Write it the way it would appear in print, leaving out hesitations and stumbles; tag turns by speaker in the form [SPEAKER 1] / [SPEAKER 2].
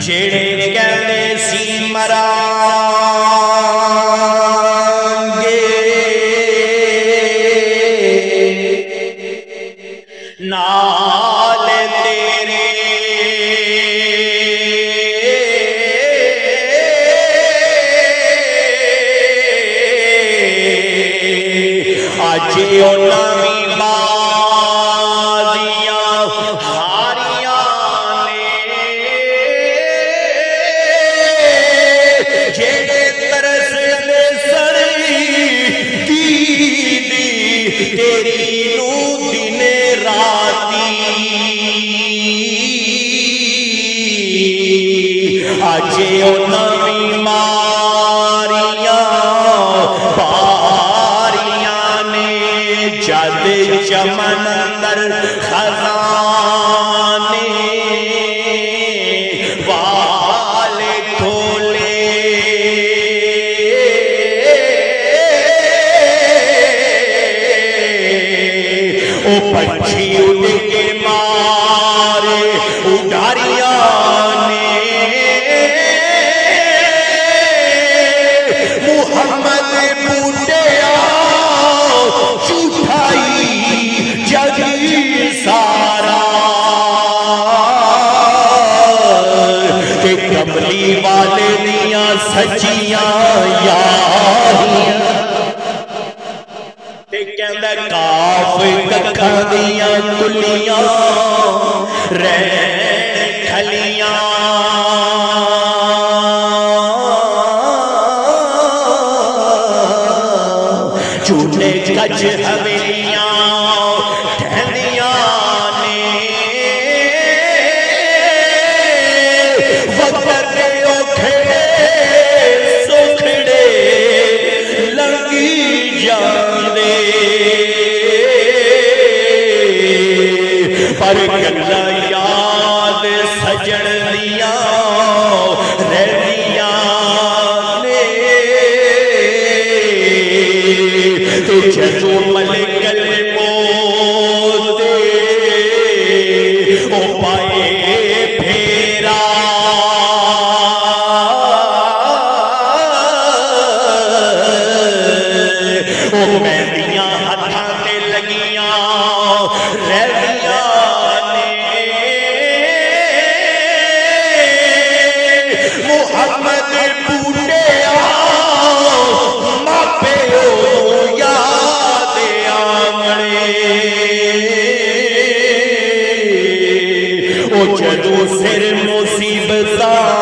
[SPEAKER 1] जेड़े कहते सी मरा नाल तेरे आज नवी बाजियां हारियां ने जेड़े तरसदे सड़ी दी तेरी नू दिने राती आज नवी मारियां जद चमन अंदर खजाने वाले खोले ओ पंछी उड़ के मारे उड़ारिया ने मुहम्मद बूटे सारा के कमली वाले दिया सचिया यारियां ते कहंदा काफ कखा दिया तुलियां रैन खलियां झूठे कच हवेलियां पर गल्ला याद सजन दिया रहिया ने जदों मलकल मौत ओ पाए फेरा ओ मेहंदियां हथां ते लगियां रहिया मुहम्मद बूटे मापे याद आमणे ओ जदों सिर मुसीबतां